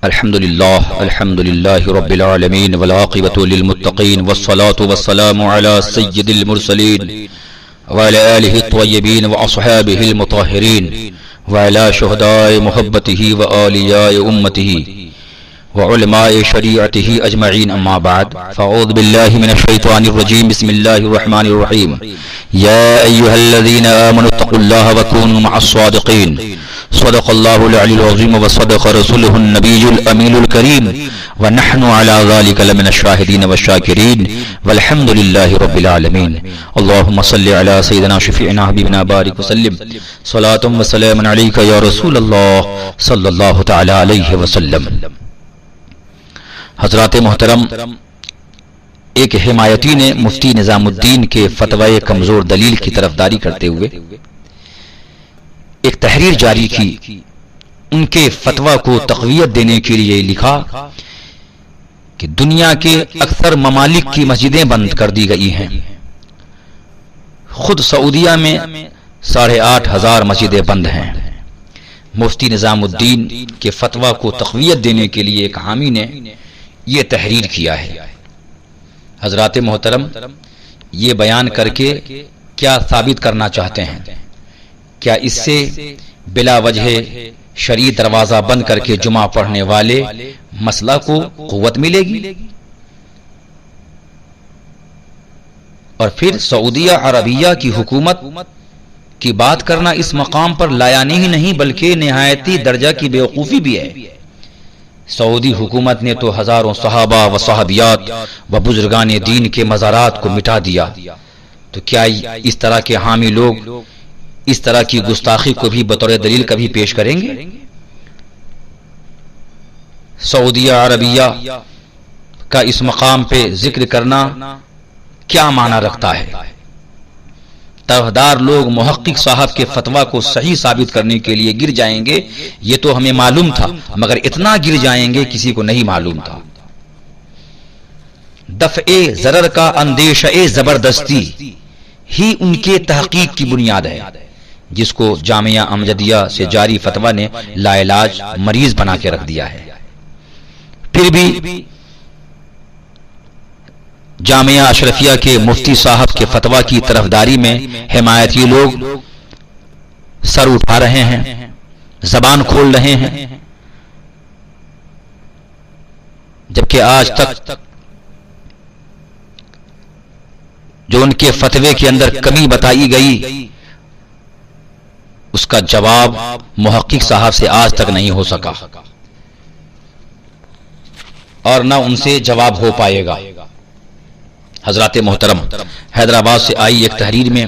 الحمد لله رب العالمين والعاقبة للمتقين والصلاة والسلام على سيد المرسلين وعلى آله الطيبين وأصحابه المطهرين وعلى شهداء محبته وآلياء أمته وعلماء شريعته أجمعين. أما بعد فأعوذ بالله من الشيطان الرجيم. بسم الله الرحمن الرحيم. يا أيها الذين آمنوا اتقوا الله وكونوا مع الصادقين. صدق الله العلي العظيم وصدق رسوله النبي الأمين الكريم ونحن على ذلك لمن الشاهدين والشاكرين والحمد لله رب العالمين. اللهم صل على سيدنا شفيعنا حبيبنا بارك وسلم صلاة وسلام عليك يا رسول الله صلى الله تعالى عليه وسلم. حضرات محترم، ایک حمایتی نے مفتی نظام الدین کے فتوی کمزور دلیل کی طرفداری کرتے ہوئے ایک تحریر جاری کی. ان کے فتوی کو تقویت دینے کے لیے لکھا کہ دنیا کے اکثر ممالک کی مسجدیں بند کر دی گئی ہیں. خود سعودیہ میں 8,500 مسجدیں بند ہیں. مفتی نظام الدین کے فتوی کو تقویت دینے کے لیے ایک حامی نے یہ تحریر کیا ہے. حضرات محترم، یہ بیان کر کے کیا ثابت کرنا چاہتے ہیں؟ کیا اس سے بلا وجہ شرعی دروازہ بند کر کے جمعہ پڑھنے والے مسئلہ کو قوت ملے گی؟ اور پھر سعودیہ عربیہ کی حکومت کی بات کرنا اس مقام پر لایانی ہی نہیں بلکہ نہایتی درجہ کی بیوقوفی بھی ہے. سعودی حکومت نے تو ہزاروں صحابہ و صحابیات و بزرگان دین کے مزارات کو مٹا دیا، تو کیا اس طرح کے حامی لوگ اس طرح کی گستاخی کو بھی بطور دلیل کبھی پیش کریں گے؟ سعودیہ عربیہ کا اس مقام پہ ذکر کرنا کیا معنی رکھتا ہے؟ طرفدار لوگ محقق صاحب کے فتویٰ کو صحیح ثابت کرنے کے لیے گر جائیں گے، یہ تو ہمیں معلوم تھا، مگر اتنا گر جائیں گے کسی کو نہیں معلوم تھا. دفع ضرر کا اندیشہ زبردستی ہی ان کے تحقیق کی بنیاد ہے، جس کو جامعہ امجدیہ سے جاری فتویٰ نے لا علاج مریض بنا کے رکھ دیا ہے. پھر بھی جامعہ اشرفیہ کے مفتی صاحب کے فتویٰ کی طرفداری میں حمایتی لوگ سر اٹھا رہے ہیں، زبان کھول رہے ہیں، جبکہ آج تک جو ان کے فتوے کے اندر کمی بتائی گئی اس کا جواب محقق صاحب سے آج تک نہیں ہو سکا اور نہ ان سے جواب ہو پائے گا. حضرات محترم، حیدرآباد سے آئی ایک تحریر میں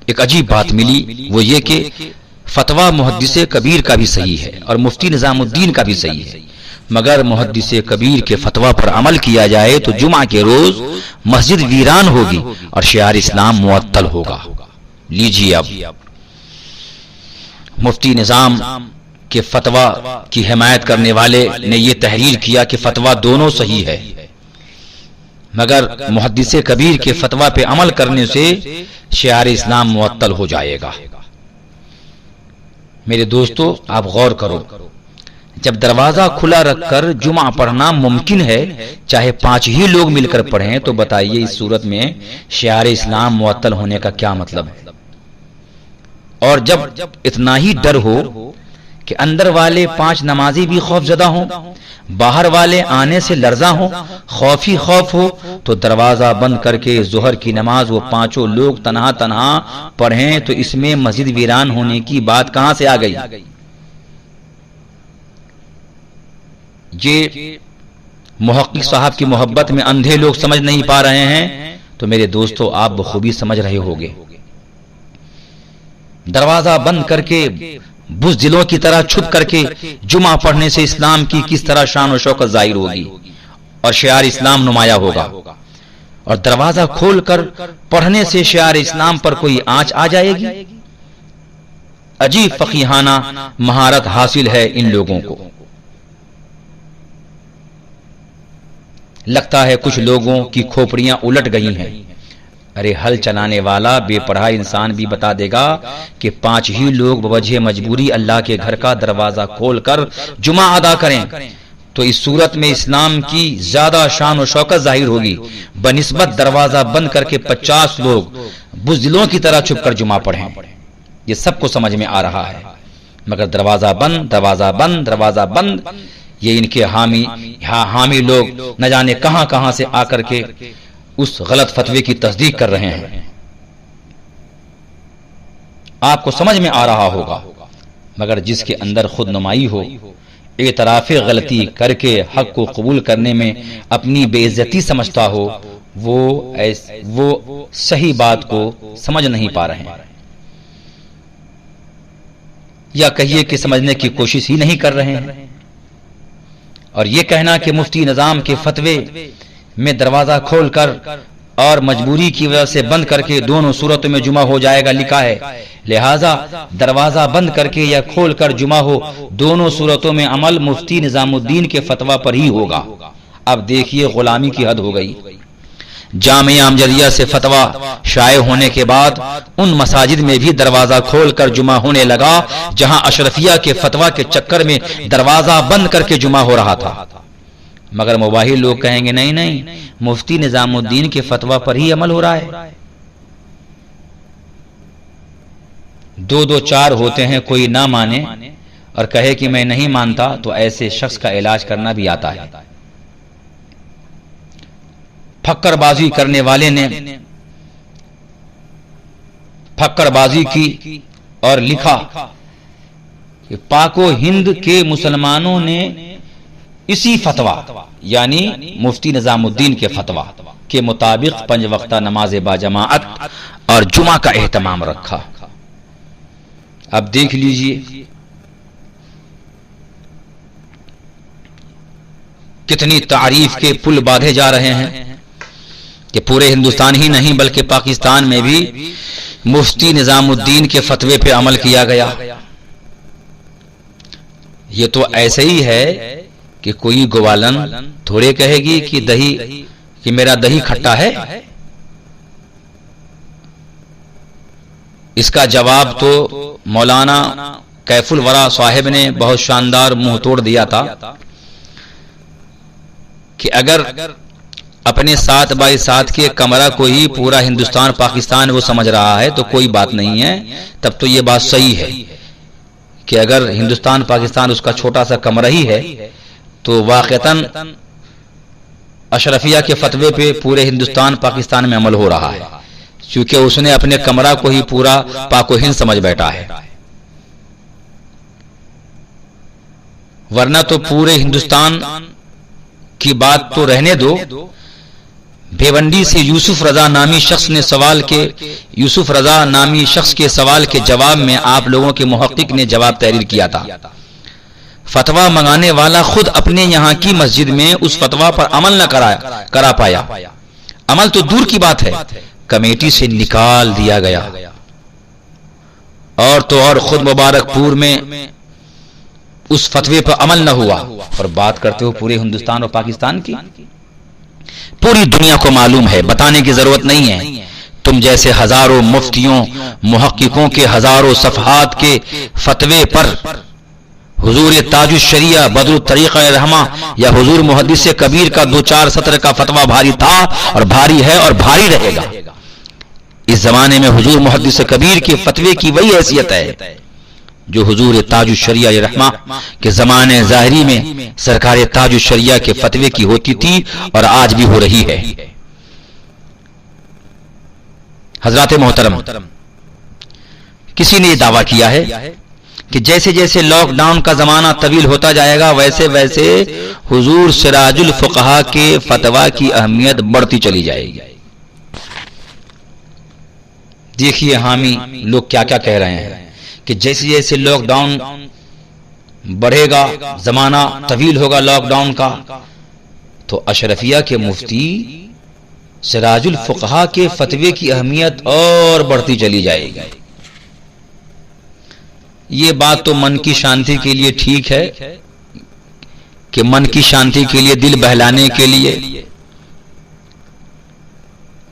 ایک عجیب بات ملی، وہ یہ کہ فتویٰ محدث کبیر کا بھی صحیح ہے اور مفتی نظام الدین کا بھی صحیح ہے، مگر محدث کبیر کے فتویٰ پر عمل کیا جائے تو جمعہ کے روز مسجد ویران ہوگی اور شعار اسلام معطل ہوگا. لیجیے، اب مفتی نظام کے فتویٰ کی حمایت کرنے والے نے یہ تحریر کیا کہ فتویٰ دونوں صحیح ہے، مگر محدث کبیر کے فتویٰ پہ عمل کرنے سے شعار اسلام معطل ہو جائے گا. میرے دوستو، آپ غور کرو، جب دروازہ کھلا رکھ کر جمعہ پڑھنا ممکن ہے، چاہے 5 ہی لوگ مل کر پڑھیں، تو بتائیے اس صورت میں شعار اسلام معطل ہونے کا کیا مطلب ہے؟ اور جب اتنا ہی ڈر ہو کہ اندر والے 5 نمازی بھی خوف زدہ ہوں، باہر والے آنے سے لرزاں ہوں، خوف ہی خوف ہو، تو دروازہ بند کر کے ظہر کی نماز وہ 5 لوگ تنہا تنہا پڑھیں، تو اس میں مسجد ویران ہونے کی بات کہاں سے آ گئی؟ یہ محقق صاحب کی محبت میں اندھے لوگ سمجھ نہیں پا رہے ہیں، تو میرے دوستو آپ بخوبی سمجھ رہے ہوگے. دروازہ بند کر کے بزدلوں کی طرح چھپ کر کے جمعہ پڑھنے سے اسلام کی کس طرح شان و شوکت ظاہر ہوگی اور شعار اسلام نمایاں ہوگا، اور دروازہ کھول کر پڑھنے سے شعار اسلام پر کوئی آنچ آ جائے گی. عجیب فقیہانہ مہارت حاصل ہے ان لوگوں کو. لگتا ہے کچھ لوگوں کی کھوپڑیاں الٹ گئی ہیں. ارے ہل چلانے والا بے پڑھا انسان بھی بتا دے گا کہ 5 ہی لوگ بوجہ مجبوری اللہ کے گھر کا دروازہ کھول کر جمعہ ادا کریں تو اس صورت میں اسلام کی زیادہ شان و شوکت ظاہر ہوگی بنسبت دروازہ بند کر کے 50 لوگ بزدلوں کی طرح چھپ کر جمعہ پڑھیں. یہ سب کو سمجھ میں آ رہا ہے، مگر دروازہ بند دروازہ بند دروازہ بند، یہ ان کے حامی لوگ نہ جانے کہاں کہاں سے آ کر کے اس غلط فتوے کی تصدیق کر رہے ہیں. آپ کو سمجھ میں آ رہا ہوگا، مگر جس کے اندر خود نمائی ہو، اعتراف غلطی کر کے حق کو قبول کرنے میں اپنی بے عزتی سمجھتا ہو، وہ صحیح بات کو سمجھ نہیں پا رہے ہیں، یا کہیے کہ سمجھنے کی کوشش ہی نہیں کر رہے ہیں. اور یہ کہنا کہ مفتی نظام کے فتوے میں دروازہ کھول کر اور مجبوری کی وجہ سے بند کر کے دونوں صورتوں میں جمعہ ہو جائے گا لکھا ہے، لہذا دروازہ بند کر کے یا کھول کر جمعہ ہو، دونوں صورتوں میں عمل مفتی نظام الدین کے فتویٰ پر ہی ہوگا. اب دیکھیے غلامی کی حد ہو گئی. جامعہ امجدیہ سے فتویٰ شائع ہونے کے بعد ان مساجد میں بھی دروازہ کھول کر جمعہ ہونے لگا جہاں اشرفیہ کے فتویٰ کے چکر میں دروازہ بند کر کے جمعہ ہو رہا تھا. مگر مباحث لوگ کہیں گے نہیں مفتی نظام الدین کے فتویٰ پر ہی عمل ہو رہا ہے. 2 4 ہوتے ہیں، کوئی نہ مانے اور کہے کہ میں نہیں مانتا تو ایسے شخص کا علاج کرنا بھی آتا ہے. پھکڑ بازی کرنے والے نے پھکڑ بازی کی اور لکھا کہ پاک و ہند کے مسلمانوں نے اسی فتویٰ یعنی مفتی نظام الدین کے فتویٰ کے مطابق 5 وقتہ نماز باجماعت اور جمعہ کا اہتمام رکھا. اب دیکھ لیجئے کتنی تعریف کے پل باندھے جا رہے ہیں کہ پورے ہندوستان ہی نہیں بلکہ پاکستان میں بھی مفتی نظام الدین کے فتوے پہ عمل کیا گیا. یہ تو ایسے ہی ہے کہ کوئی گوالن تھوڑے کہے گی کہ میرا دہی کھٹا ہے. اس کا جواب تو مولانا کیف الورا صاحب نے بہت شاندار منہ توڑ دیا تھا کہ اگر اپنے 7x7 کے کمرہ کو ہی پورا ہندوستان پاکستان وہ سمجھ رہا ہے تو کوئی بات نہیں ہے، تب تو یہ بات صحیح ہے کہ اگر ہندوستان پاکستان اس کا چھوٹا سا کمرہ ہی ہے تو واقعتاً اشرفیہ کے فتوے پہ پورے ہندوستان پاکستان میں عمل ہو رہا ہے، کیونکہ اس نے اپنے کمرہ کو ہی پورا پاک و ہند سمجھ بیٹھا ہے. ورنہ تو پورے ہندوستان کی بات تو رہنے دو. بھیونڈی سے یوسف رضا نامی شخص کے سوال کے جواب میں آپ لوگوں کے محقق نے جواب تحریر کیا تھا. فتویٰ منگانے والا خود اپنے یہاں کی مسجد میں اس فتویٰ پر عمل نہ کرا پایا. عمل تو دور کی بات ہے، کمیٹی سے نکال دیا گیا. اور تو اور خود مبارک پور میں اس فتوے پر عمل نہ ہوا. اور بات کرتے ہو پورے ہندوستان اور پاکستان کی، پوری دنیا کو معلوم ہے، بتانے کی ضرورت نہیں ہے. تم جیسے ہزاروں مفتیوں محققوں کے ہزاروں صفحات کے فتوے پر حضور تاج الشریعہ بدر الطریقہ رحمہ یا حضور محدث کبیر کا 2-4 سطر کا فتویٰ بھاری تھا اور بھاری ہے اور بھاری رہے گا. اس زمانے میں حضور محدث کبیر کے فتوے کی وہی حیثیت ہے جو حضور تاج الشریعہ رحمہ کے زمانے ظاہری میں سرکار تاج الشریعہ کے فتوے کی ہوتی تھی اور آج بھی ہو رہی ہے. حضرات محترم، کسی نے یہ دعویٰ کیا ہے کہ جیسے جیسے لاک ڈاؤن کا زمانہ طویل ہوتا جائے گا ویسے ویسے حضور سراج الفقہا کے فتویٰ کی اہمیت بڑھتی چلی جائے گی. دیکھیے حامی لوگ کیا کیا کہہ رہے ہیں کہ جیسے جیسے لاک ڈاؤن بڑھے گا، زمانہ طویل ہوگا لاک ڈاؤن کا، تو اشرفیہ کے مفتی سراج الفقہا کے فتوے کی اہمیت اور بڑھتی چلی جائے گی. یہ بات تو من کی شانتی کے لیے ٹھیک ہے کہ من کی شانتی کے لیے، دل بہلانے کے لیے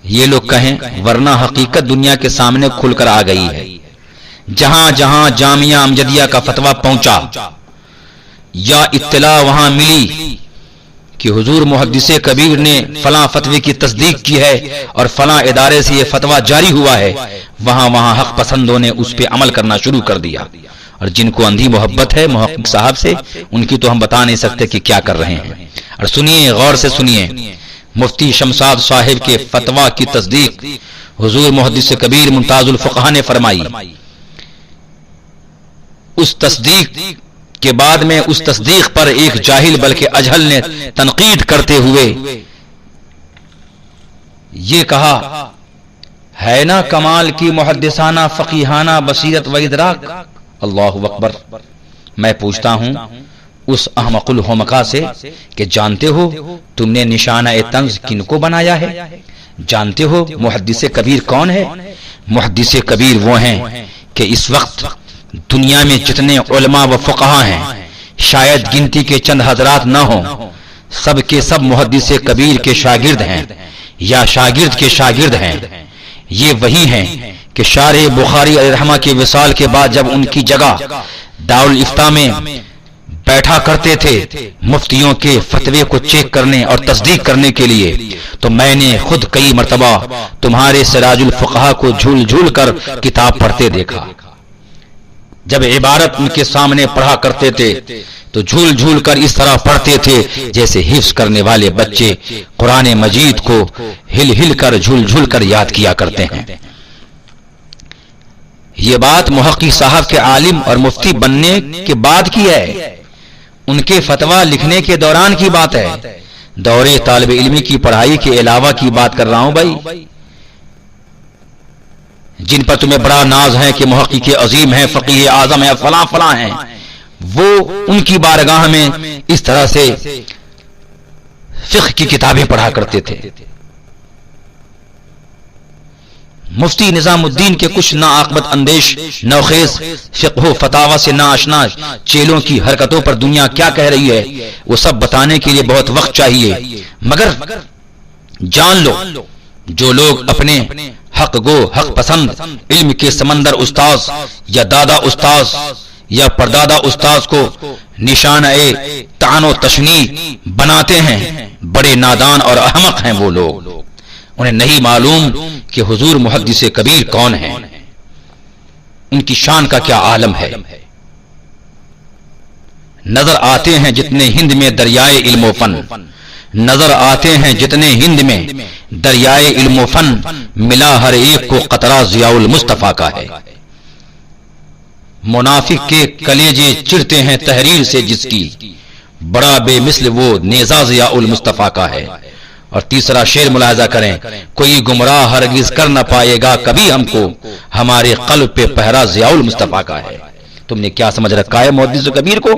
یہ لوگ کہیں، ورنہ حقیقت دنیا کے سامنے کھل کر آ گئی ہے۔ جہاں جہاں جامعہ امجدیہ کا فتویٰ پہنچا یا اطلاع وہاں ملی کہ حضور محدث کبیر نے فلاں فتوے کی تصدیق کی ہے اور فلاں ادارے سے یہ فتویٰ جاری ہوا ہے، وہاں وہاں حق پسندوں نے اس پہ عمل کرنا شروع کر دیا۔ اور جن کو اندھی محبت ہے محقق صاحب سے، ان کی تو ہم بتا نہیں سکتے کہ کیا کر رہے ہیں۔ اور سنیے، غور سے سنیے، مفتی شمساد صاحب کے فتویٰ کی تصدیق حضور محدث کبیر ممتاز الفقہاء نے فرمائی۔ اس تصدیق کے بعد میں اس تصدیق پر ایک جاہل بلکہ اجہل نے تنقید کرتے ہوئے یہ کہا، ہے نا کمال کی محدثانہ فقیہانہ بصیرت و ادراک۔ اللہ اکبر۔ میں پوچھتا ہوں اس احمق الحمقاء سے کہ جانتے ہو تم نے نشانہ طنز کن کو بنایا ہے؟ جانتے ہو محدث کبیر کون ہے؟ محدث کبیر وہ ہیں کہ اس وقت دنیا میں جتنے علماء و فقہاء ہیں شاید گنتی کے چند حضرات نہ ہوں، سب کے سب محدث کبیر کے شاگرد ہیں یا شاگرد کے شاگرد ہیں۔ یہ وہی ہیں کہ شارح بخاری علیہ رحمہ کے وصال کے بعد جب ان کی جگہ دارالافتاء میں بیٹھا کرتے تھے مفتیوں کے فتوے کو چیک کرنے اور تصدیق کرنے کے لیے، تو میں نے خود کئی مرتبہ تمہارے سراج الفقہاء کو جھول جھول کر کتاب پڑھتے دیکھا۔ جب عبارت ان کے سامنے پڑھا کرتے تھے تو جھول جھول کر اس طرح پڑھتے تھے جیسے حفظ کرنے والے بچے قرآن مجید کو ہل ہل کر جھول جھول کر یاد کیا کرتے ہیں۔ یہ بات محقق صاحب کے عالم اور مفتی بننے کے بعد کی ہے، ان کے فتویٰ لکھنے کے دوران کی بات ہے۔ دورے طالب علمی کی پڑھائی کے علاوہ کی بات کر رہا ہوں بھائی۔ جن پر تمہیں بڑا ناز ہے کہ محقق عظیم ہیں، فقیہ اعظم ہیں، فلاں فلاں ہیں، وہ ان کی بارگاہ میں اس طرح سے فقہ کی کتابیں پڑھا کرتے تھے۔ مفتی نظام الدین کے کچھ ناعاقبت اندیش نوخیز فقہ و فتاوی سے ناآشنا چیلوں کی حرکتوں پر دنیا کیا کہہ رہی ہے وہ سب بتانے کے لیے بہت وقت چاہیے، مگر جان لو جو لوگ اپنے حق گو حق پسند علم کے سمندر استاذ یا دادا استاذ یا پردادا استاذ کو نشانہ طعن و تشنیع بناتے ہیں، بڑے نادان اور احمق ہیں وہ لوگ۔ انہیں نہیں معلوم کہ حضور محدث کبیر کون ہیں، ان کی شان کا کیا عالم ہے۔ نظر آتے ہیں جتنے ہند میں دریائے علم و فن، نظر آتے ہیں جتنے ہند میں دریائے علم و فن، ملا ہر ایک کو قطرہ ضیاء المصطفیٰ کا ہے۔ منافق کے کلیجے چرتے ہیں تحریر سے جس کی، بڑا بے مثل وہ نیزہ ضیاء المصطفیٰ کا ہے۔ اور تیسرا شعر ملاحظہ کریں، کوئی گمراہ ہرگز کر نہ پائے گا کبھی ہم کو، ہمارے قلب پہ پہرا ضیاء المصطفیٰ کا ہے۔ تم نے کیا سمجھ رکھا ہے محدث کبیر کو،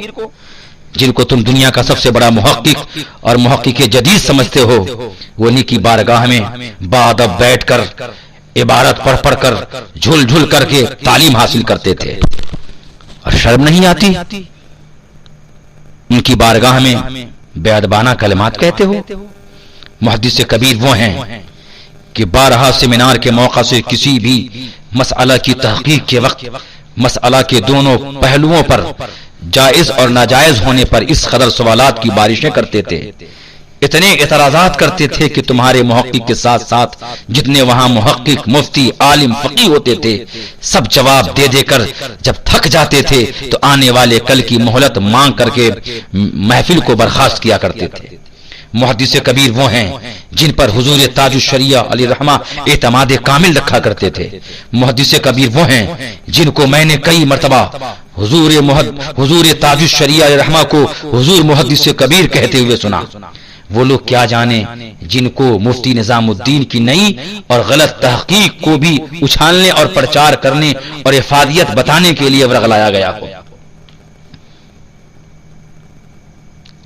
جن کو تم دنیا کا سب سے بڑا محقق اور محقق جدید سمجھتے ہو، وہ انہی کی بارگاہ میں باادب بیٹھ کر عبارت پڑھ پڑھ کر جھول جھول کر کے تعلیم حاصل کرتے تھے، اور شرم نہیں آتی ان کی بارگاہ میں بے ادبانہ کلمات کہتے ہو؟ محدث کبیر وہ ہیں کہ بارہا سیمینار کے موقع سے کسی بھی مسئلہ کی تحقیق کے وقت مسئلہ کے دونوں پہلوؤں پر جائز اور ناجائز ہونے پر اس قدر سوالات کی بارشیں کرتے تھے، اتنے اعتراضات کرتے تھے کہ تمہارے محقق کے ساتھ ساتھ جتنے وہاں محقق مفتی عالم فقیہ ہوتے تھے سب جواب دے دے کر جب تھک جاتے تھے تو آنے والے کل کی مہلت مانگ کر کے محفل کو برخاست کیا کرتے تھے۔ محدث کبیر وہ ہیں جن پر حضور تاج الشریعہ علیہ رحمہ اعتماد کامل رکھا کرتے تھے۔ محدث کبیر وہ ہیں جن کو میں نے کئی مرتبہ حضور تاج الشریعہ علیہ رحمہ کو حضور محدث کبیر کہتے ہوئے سنا۔ وہ لوگ کیا جانے جن کو مفتی نظام الدین کی نئی اور غلط تحقیق کو بھی اچھالنے اور پرچار کرنے اور افادیت بتانے کے لیے ورغلایا گیا ہو۔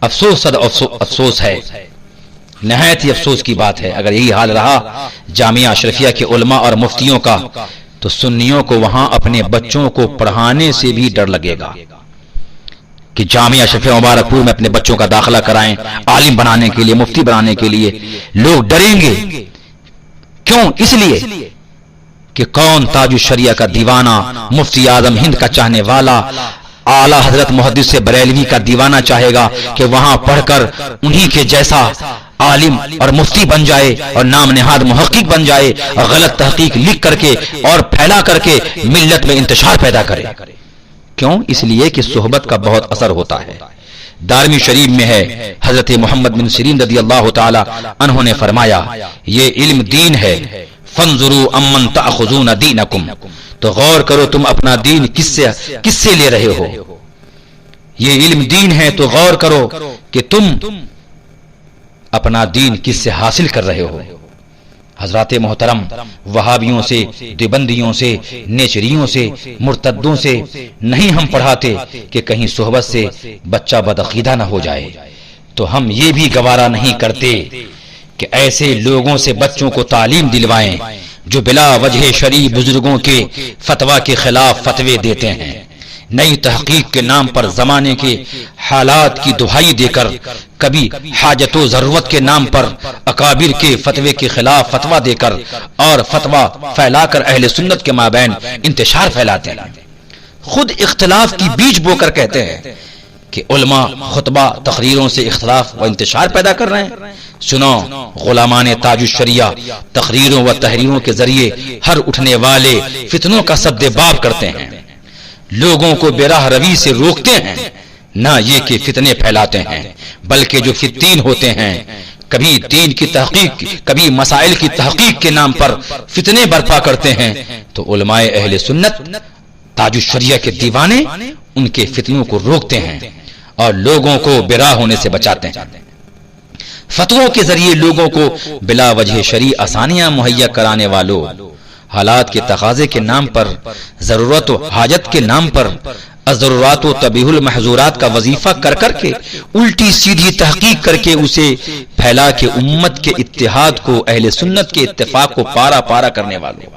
افسوس ہے، نہایت ہی افسوس کی بات ہے، اگر یہی حال رہا جامعہ اشرفیہ کے علماء اور مفتیوں کا تو سنیوں کو وہاں اپنے بچوں کو پڑھانے سے بھی ڈر لگے گا کہ جامعہ اشرفیہ مبارک پور میں اپنے بچوں کا داخلہ کرائیں، عالم بنانے کے لیے، مفتی بنانے کے لیے۔ لوگ ڈریں گے کیوں؟ اس لیے کہ کون تاج الشریعہ کا دیوانہ، مفتی اعظم ہند کا چاہنے والا، اعلی حضرت محدث بریلوی کا دیوانہ چاہے گا کہ وہاں پڑھ کر انہی کے جیسا عالم اور مفتی بن جائے اور نام نہاد محقق بن جائے اور غلط تحقیق لکھ کر کے اور پھیلا کر کے ملت میں انتشار پیدا کرے؟ کیوں؟ اس لیے کہ صحبت کا بہت اثر ہوتا ہے۔ دارمی شریف میں ہے، حضرت محمد بن سیرین رضی اللہ تعالی عنہ نے فرمایا یہ علم دین ہے، فانظروا امن تاخذون دینکم، تو غور کرو تم اپنا دین کس سے لے رہے ہو۔ یہ علم دین ہے تو غور کرو کہ تم اپنا دین کس سے حاصل کر رہے ہو۔ حضرات محترم، وہابیوں سے، دیوبندیوں سے، نیچریوں سے، مرتدوں سے نہیں ہم پڑھاتے کہ کہیں صحبت سے بچہ بدعقیدہ نہ ہو جائے، تو ہم یہ بھی گوارا نہیں کرتے کہ ایسے لوگوں سے بچوں کو تعلیم دلوائیں جو بلا وجہ شرعی بزرگوں کے فتویٰ کے خلاف فتوے دیتے ہیں، نئی تحقیق کے نام پر زمانے کے حالات کی دہائی دے کر، کبھی حاجت و ضرورت کے نام پر اکابر کے فتوے کے خلاف فتویٰ دے کر اور فتویٰ پھیلا کر اہل سنت کے مابین انتشار پھیلاتے ہیں۔ خود اختلاف کی بیج بو کر کہتے ہیں کہ علماء خطبہ تقریروں سے اختلاف و انتشار پیدا کر رہے ہیں۔ سنو، غلامان تاج الشریعہ تقریروں و تحریروں کے ذریعے ہر اٹھنے والے فتنوں کا سد باب کرتے ہیں، لوگوں کو بے راہ روی سے روکتے ہیں، نہ یہ کہ فتنے پھیلاتے ہیں، بلکہ جو فتین ہوتے ہیں کبھی دین کی تحقیق، کبھی مسائل کی تحقیق کے نام پر فتنے برپا کرتے ہیں، تو علماء اہل سنت تاج الشریعہ کے دیوانے ان کے فتنوں کو روکتے ہیں اور لوگوں کو بے راہ ہونے سے بچاتے ہیں۔ فتووں کے ذریعے لوگوں کو بلا وجہ شرعی آسانیاں مہیا کرانے والوں، حالات کے تقاضے کے نام پر، ضرورت و حاجت کے نام پر الضرورات و تبیح المحظورات کا وظیفہ کر کر کے الٹی سیدھی تحقیق کر کے اسے پھیلا کے امت کے اتحاد کو، اہل سنت کے اتفاق کو پارا پارا کرنے والوں،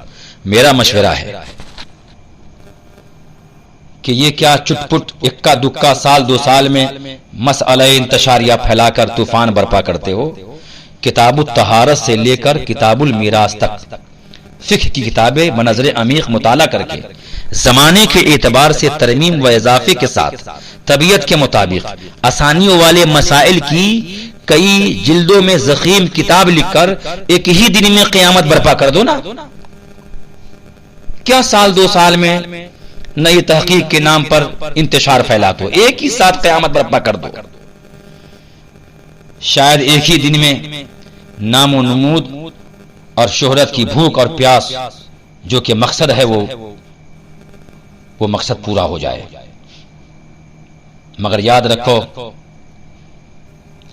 میرا مشورہ ہے کہ یہ کیا چٹ پٹ اکا دکا سال دو سال میں مسئلہ انتشاریہ پھیلا کر طوفان برپا کرتے ہو؟ کتاب الطہارت سے لے کر کتاب المیراث تک فقہ کی کتابیں بنظر عمیق مطالعہ کر کے زمانے کے اعتبار سے ترمیم و اضافے کے ساتھ طبیعت کے مطابق آسانیوں والے مسائل کی کئی جلدوں میں ضخیم کتاب لکھ کر ایک ہی دن میں قیامت برپا کر دو نا۔ کیا سال دو سال میں نئی تحقیق کے نام پر انتشار پھیلا دو، ایک ہی ساتھ قیامت برپا کر دو۔ شاید ایک ہی دن میں نام و نمود اور شہرت کی بھوک اور پیاس جو کہ مقصد ہے وہ مقصد پورا ہو جائے، مگر یاد رکھو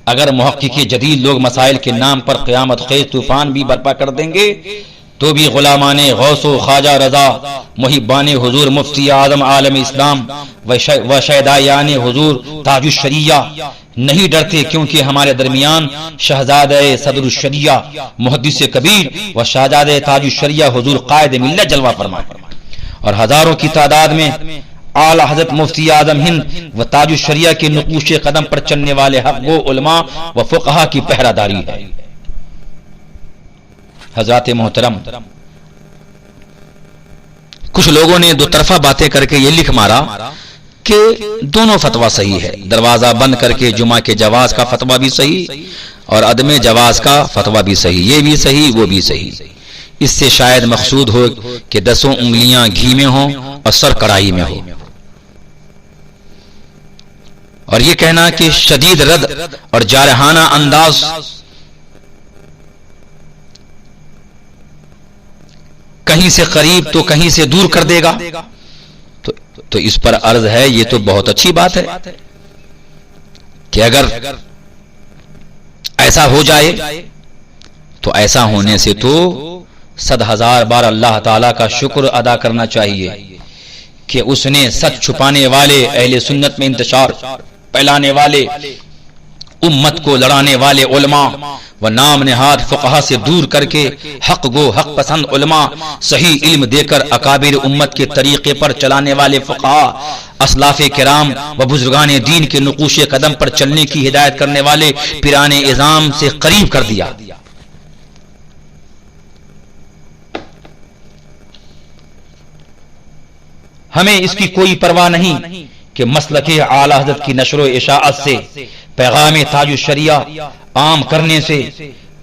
اگر محقق جدید لوگ مسائل کے نام پر قیامت خیز طوفان بھی برپا کر دیں گے تو بھی غلامان غوث و خواجہ رضا، محبان حضور مفتی اعظم عالم اسلام و شہدایان حضور تاج الشریعہ نہیں ڈرتے، کیونکہ ہمارے درمیان شہزادہ صدر الشریعہ محدث کبیر و شہزادہ تاج الشریعہ حضور قائد ملت جلوہ فرما، اور ہزاروں کی تعداد میں اعلی حضرت مفتی اعظم ہند و تاج الشریعہ کے نقوش قدم پر چلنے والے حق گو علماء و فقہا کی پہرہ داری ہے۔ حضرات محترم، کچھ لوگوں نے دو طرفہ باتیں کر کے یہ لکھ مارا کہ دونوں فتویٰ صحیح ہے، دروازہ بند کر کے جمعہ کے جواز کا فتویٰ بھی صحیح اور عدم جواز کا فتویٰ بھی صحیح، یہ بھی صحیح وہ بھی صحیح۔ اس سے شاید مقصود ہو کہ 10 انگلیاں گھی میں ہوں اور سر کڑاہی میں ہو، اور یہ کہنا کہ شدید رد اور جارحانہ انداز کہیں سے قریب تو کہیں سے دور کر دے گا، تو اس پر عرض ہے یہ تو بہت اچھی بات ہے کہ اگر ایسا ہو جائے تو ایسا ہونے سے تو 100,000 بار اللہ تعالیٰ کا شکر ادا کرنا چاہیے کہ اس نے سچ چھپانے والے، اہل سنت میں انتشار پھیلانے والے، امت کو لڑانے والے علماء و نام نہاد فقہا سے دور کر کے حق گو حق پسند علماء، صحیح علم دے کر اکابر امت کے طریقے پر چلانے والے فقہا، اسلاف کرام و بزرگان دین کے نقوش قدم پر چلنے کی ہدایت کرنے والے پیران اعظام سے قریب کر دیا۔ ہمیں اس کی کوئی پرواہ نہیں کہ مسلک اعلی حضرت کی نشر و اشاعت سے، پیغام تاج الشریعہ عام کرنے سے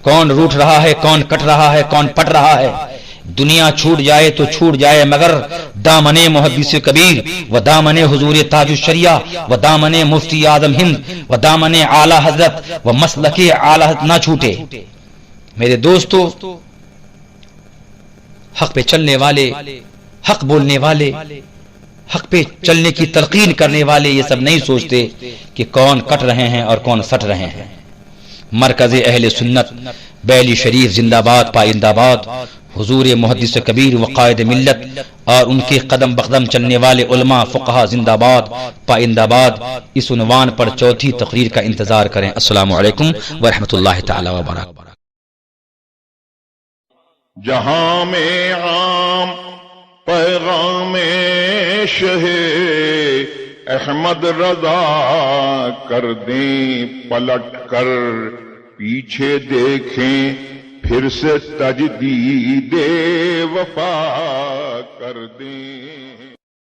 کون روٹ رہا ہے، کون کٹ رہا ہے، کون پٹ رہا ہے۔ دنیا چھوٹ جائے تو چھوٹ جائے، مگر دامن محدث کبیر و دامن حضور تاج الشریعہ و دامن مفتی اعظم ہند و دامن اعلی حضرت و مسلک اعلی حضرت نہ چھوٹے۔ میرے دوستو، حق پہ چلنے والے، حق بولنے والے، حق پہ چلنے کی تلقین کرنے والے یہ سب نہیں سوچتے کہ کون کٹ رہے ہیں اور کون سٹ رہے ہیں۔ مرکز اہل سنت بیلی شریف زندہ باد پائندہ باد، حضور محدث کبیر و قائد ملت اور ان کے قدم بقدم چلنے والے علماء فقہا زندہ باد پائندہ باد۔ اس عنوان پر چوتھی تقریر کا انتظار کریں۔ السلام علیکم ورحمۃ اللہ تعالی وبرکاتہ۔ جہاں میں عام پیغام شہ احمد رضا کر دیں پلٹ کر، پیچھے دیکھیں پھر سے تجدید وفا کر دیں۔